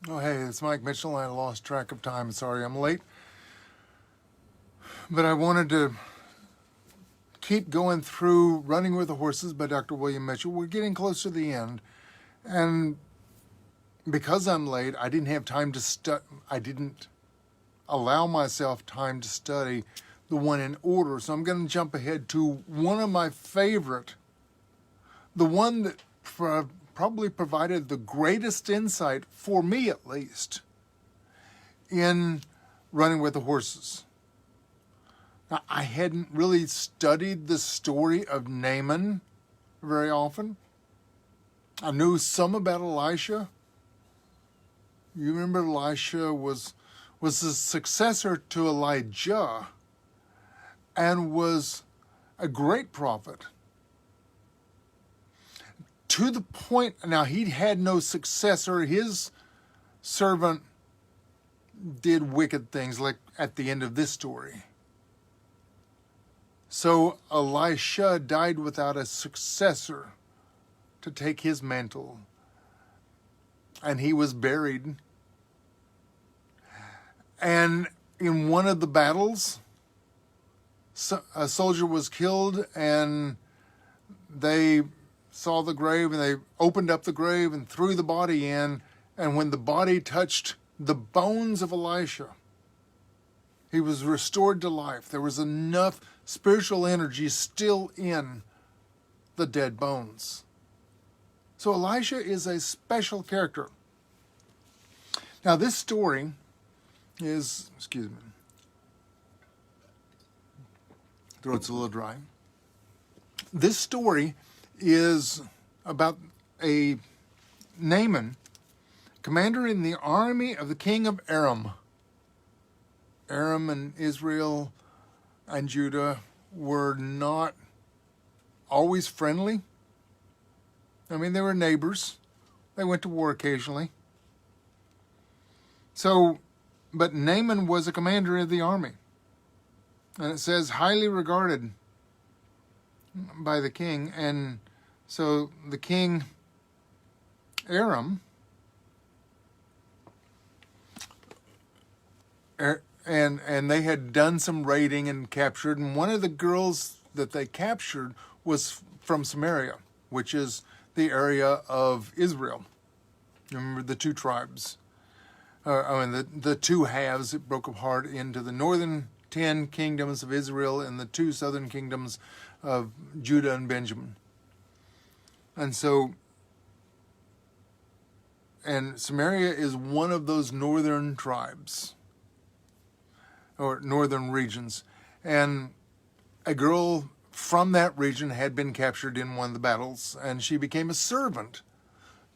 Oh, hey, it's Mike Mitchell. I lost track of time. Sorry I'm late. But I wanted to keep going through Running with the Horses by Dr. William Mitchell. We're getting close to the end. And because I'm late, I didn't have time to study. I didn't allow myself time to study the one in order. So I'm going to jump ahead to one of my favorite, the one that probably provided the greatest insight, for me at least, in Running with the Horses. Now, I hadn't really studied the story of Naaman very often. I knew some about Elisha. You remember Elisha was the successor to Elijah and was a great prophet. To the point, now he had no successor. His servant did wicked things, like at the end of this story. So Elisha died without a successor to take his mantle, and he was buried. And in one of the battles, a soldier was killed, and they saw the grave, and they opened up the grave and threw the body in, and when the body touched the bones of Elisha, he was restored to life. There was enough spiritual energy still in the dead bones. So Elisha is a special character. Now this story is, throat's a little dry. This story is about a Naaman, commander in the army of the king of Aram. Aram and Israel and Judah were not always friendly. I mean, they were neighbors. They went to war occasionally. But Naaman was a commander of the army. And it says highly regarded by the king. And so the king, Aram, and they had done some raiding and captured. And one of the girls that they captured was from Samaria, which is the area of Israel. Remember the two tribes. The two halves that broke apart into the northern 10 kingdoms of Israel and the two southern kingdoms of Judah and Benjamin. And Samaria is one of those northern tribes, or northern regions. And a girl from that region had been captured in one of the battles, and she became a servant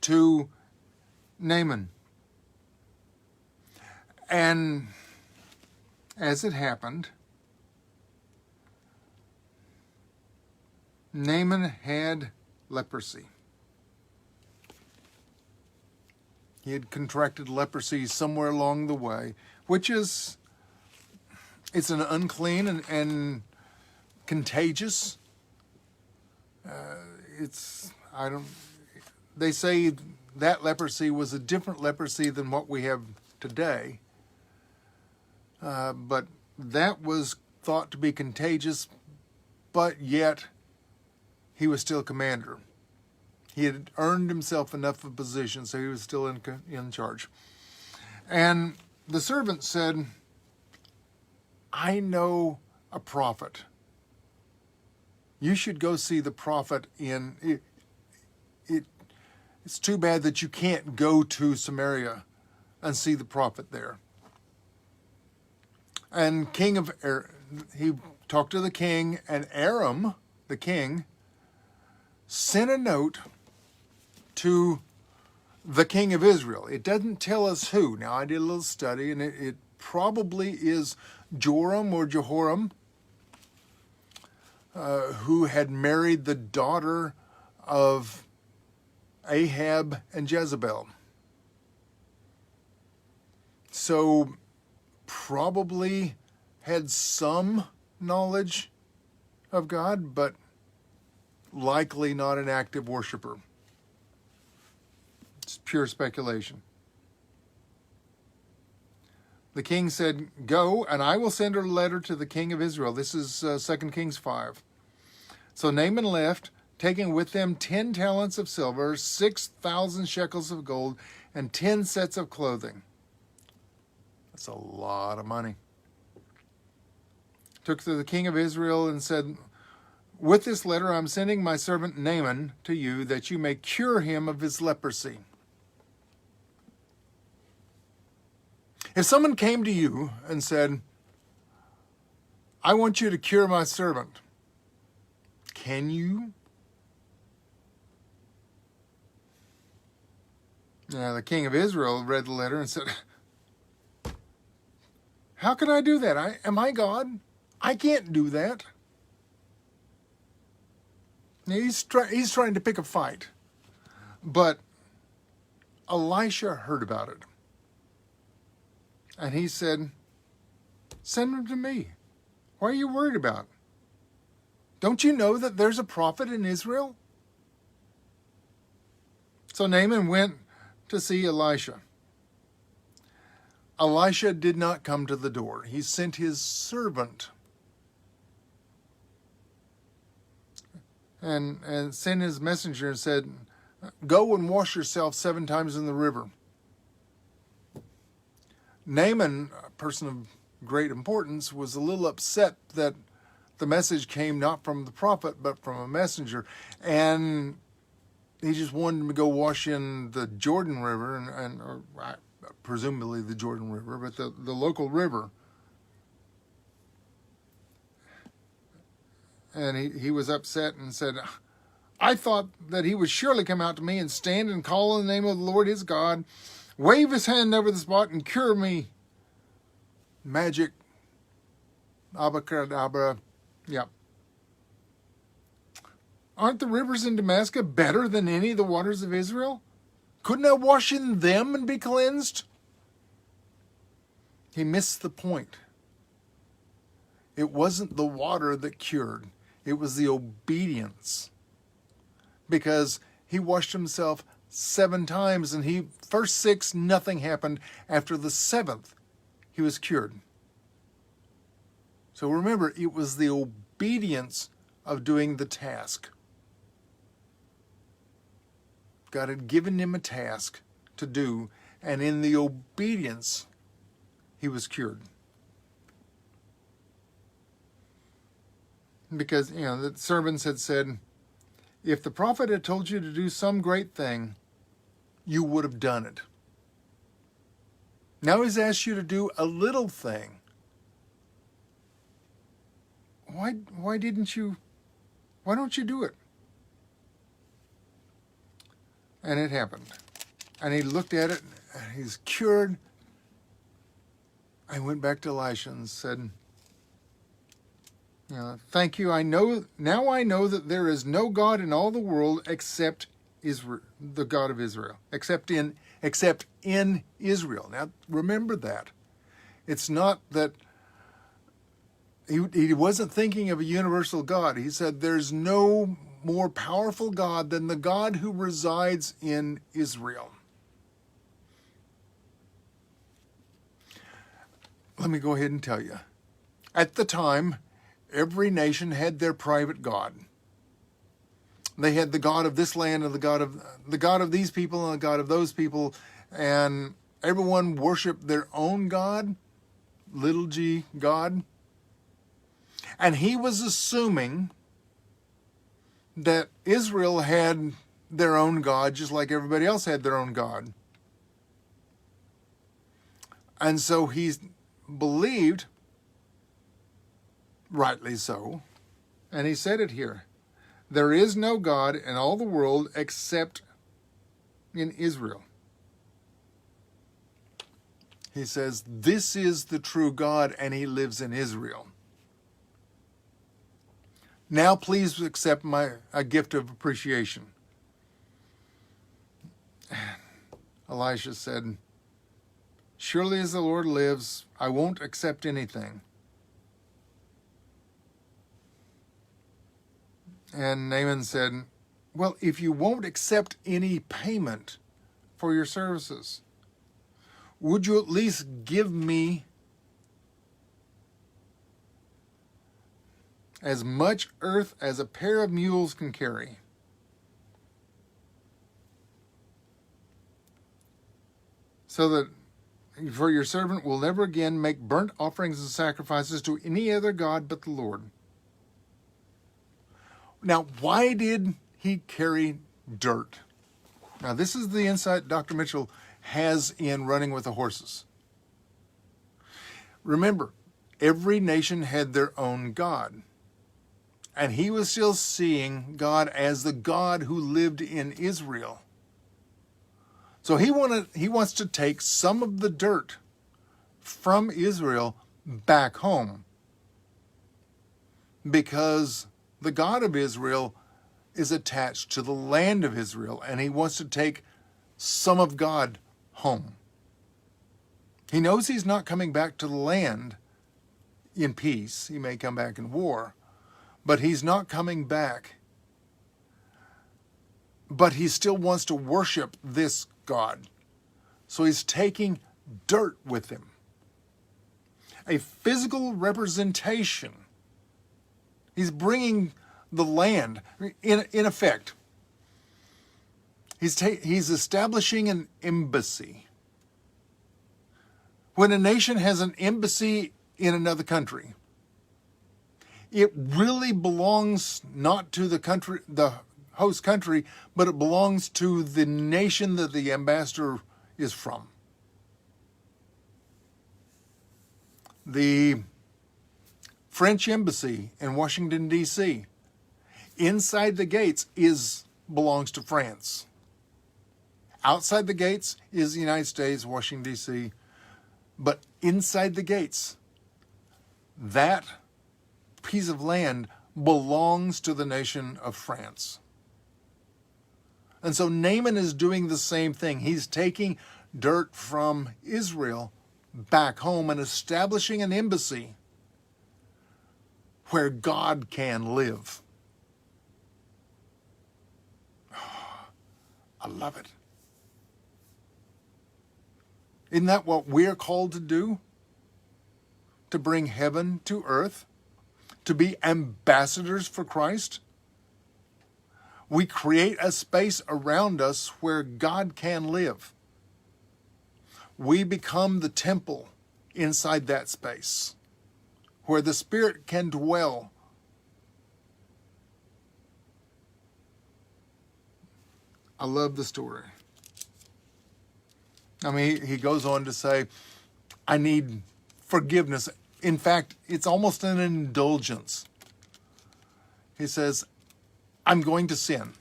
to Naaman. And as it happened, Naaman had leprosy. He had contracted leprosy somewhere along the way, which is, it's an unclean and contagious. They say that leprosy was a different leprosy than what we have today. But that was thought to be contagious, but yet he was still commander. He had earned himself enough of a position, so he was still in charge. And the servant said, I know a prophet. You should go see the prophet it's too bad that you can't go to Samaria and see the prophet there. And he talked to the king, and Aram, the king, sent a note to the king of Israel. It doesn't tell us who. Now, I did a little study, and it probably is Joram or Jehoram, who had married the daughter of Ahab and Jezebel. So probably had some knowledge of God, but likely not an active worshiper. It's pure speculation. The king said, "Go, and I will send a letter to the king of Israel." This is 2 Kings 5. So Naaman left, taking with them 10 talents of silver, 6,000 shekels of gold, and 10 sets of clothing. That's a lot of money. Took to the king of Israel and said, "With this letter I'm sending my servant Naaman to you, that you may cure him of his leprosy." If someone came to you and said, "I want you to cure my servant," can you? Now, the king of Israel read the letter and said, "How can I do that? Am I God? I can't do that." Now, he's trying to pick a fight. But Elisha heard about it. And he said, "Send him to me. What are you worried about? Don't you know that there's a prophet in Israel?" So Naaman went to see Elisha. Elisha did not come to the door. He sent his servant and sent his messenger and said, "Go and wash yourself 7 times in the river." Naaman, a person of great importance, was a little upset that the message came not from the prophet, but from a messenger. And he just wanted him to go wash in the Jordan River, or presumably the Jordan River, but the local river. And he was upset and said, "I thought that he would surely come out to me and stand and call on the name of the Lord his God, wave his hand over the spot and cure me." Magic, abracadabra, yeah. Aren't the rivers in Damascus better than any of the waters of Israel? Couldn't I wash in them and be cleansed? He missed the point. It wasn't the water that cured. It was the obedience. Because he washed himself 7 times, and first 6, nothing happened. After the 7th, he was cured. So remember, it was the obedience of doing the task. God had given him a task to do, and in the obedience, he was cured. Because, the servants had said, "If the prophet had told you to do some great thing, you would have done it. Now he's asked you to do a little thing. Why don't you do it?" And it happened. And he looked at it, and he's cured. I went back to Elisha and said, "Thank you. I know that there is no God in all the world except Israel, the God of Israel, except in Israel." Now remember that. It's not that he wasn't thinking of a universal God. He said there's no more powerful God than the God who resides in Israel. Let me go ahead and tell you. At the time, every nation had their private God. They had the God of this land and the God of these people and the God of those people, and everyone worshiped their own God, little g God. And he was assuming that Israel had their own God just like everybody else had their own God. And so he believed, rightly so, and he said it here, there is no God in all the world except in Israel. He says, this is the true God, and he lives in Israel. Now please accept a gift of appreciation. Elisha said, surely as the Lord lives, I won't accept anything. And Naaman said, well, if you won't accept any payment for your services, would you at least give me as much earth as a pair of mules can carry? So that for your servant will never again make burnt offerings and sacrifices to any other god but the Lord. Now, why did he carry dirt? Now, this is the insight Dr. Mitchell has in running with the horses. Remember, every nation had their own god. And he was still seeing God as the God who lived in Israel. So he wants to take some of the dirt from Israel back home, because the God of Israel is attached to the land of Israel, and he wants to take some of God home. He knows he's not coming back to the land in peace. He may come back in war, but he's not coming back. But he still wants to worship this God. So he's taking dirt with him. A physical representation. He's bringing the land. In effect, he's establishing an embassy. When a nation has an embassy in another country, it really belongs not to the host country, but it belongs to the nation that the ambassador is from. The French embassy in Washington, D.C., inside the gates belongs to France. Outside the gates is the United States, Washington, D.C., but inside the gates, that piece of land belongs to the nation of France. And so Naaman is doing the same thing. He's taking dirt from Israel back home and establishing an embassy where God can live. I love it. Isn't that what we're called to do? To bring heaven to earth? To be ambassadors for Christ? We create a space around us where God can live. We become the temple inside that space where the Spirit can dwell. I love the story. I mean, he goes on to say, I need forgiveness. In fact, it's almost an indulgence. He says, I'm going to sin,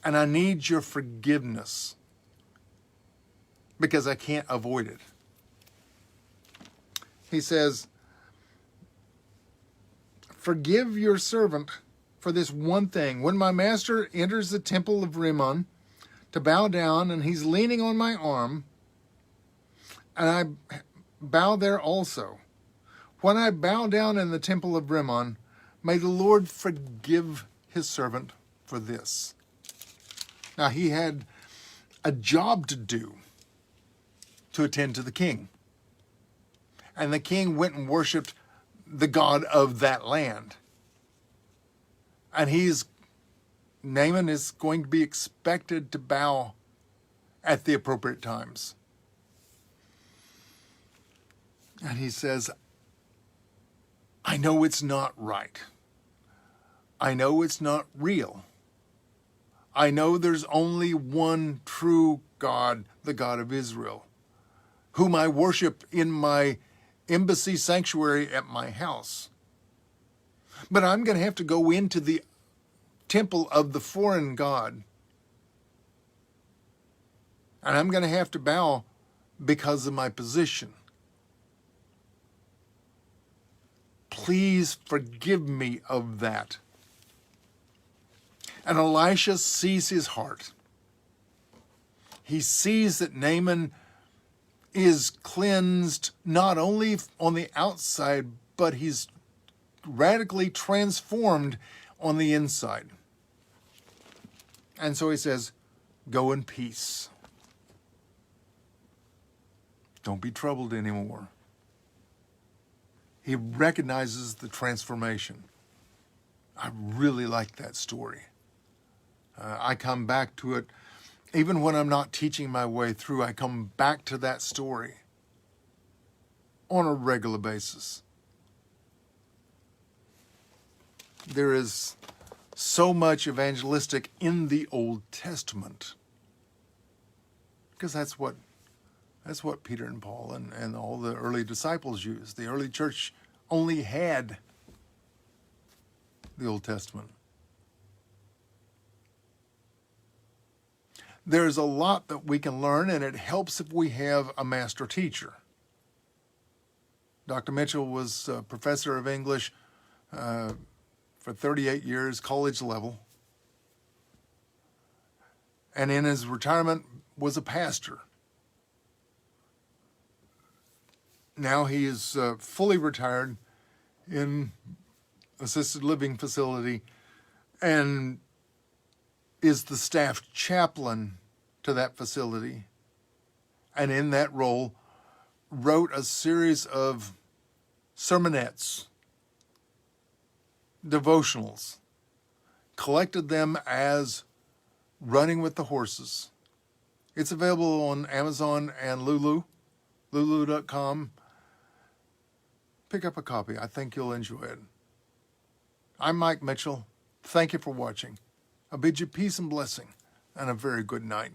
and I need your forgiveness because I can't avoid it. He says, forgive your servant for this one thing. When my master enters the temple of Rimmon to bow down, and he's leaning on my arm, and I bow there also. When I bow down in the temple of Rimmon, may the Lord forgive his servant for this. Now, he had a job to do to attend to the king. And the king went and worshiped the God of that land. And Naaman is going to be expected to bow at the appropriate times. And he says, I know it's not right. I know it's not real. I know there's only one true God, the God of Israel, whom I worship in my embassy sanctuary at my house. But I'm going to have to go into the temple of the foreign God. And I'm going to have to bow because of my position. Please forgive me of that. And Elisha sees his heart. He sees that Naaman is cleansed not only on the outside, but he's radically transformed on the inside. And so he says, go in peace. Don't be troubled anymore. He recognizes the transformation. I really like that story. I come back to it. Even when I'm not teaching my way through, I come back to that story on a regular basis. There is so much evangelistic in the Old Testament, because that's what Peter and Paul and all the early disciples used. The early church only had the Old Testament. There's a lot that we can learn, and it helps if we have a master teacher. Dr. Mitchell was a professor of English for 38 years, college level, and in his retirement was a pastor. Now he is fully retired in assisted living facility and is the staff chaplain to that facility. And in that role, wrote a series of sermonettes, devotionals, collected them as Running with the Horses. It's available on Amazon and lulu.com. Pick up a copy. I think you'll enjoy it. I'm Mike Mitchell. Thank you for watching. I bid you peace and blessing, and a very good night.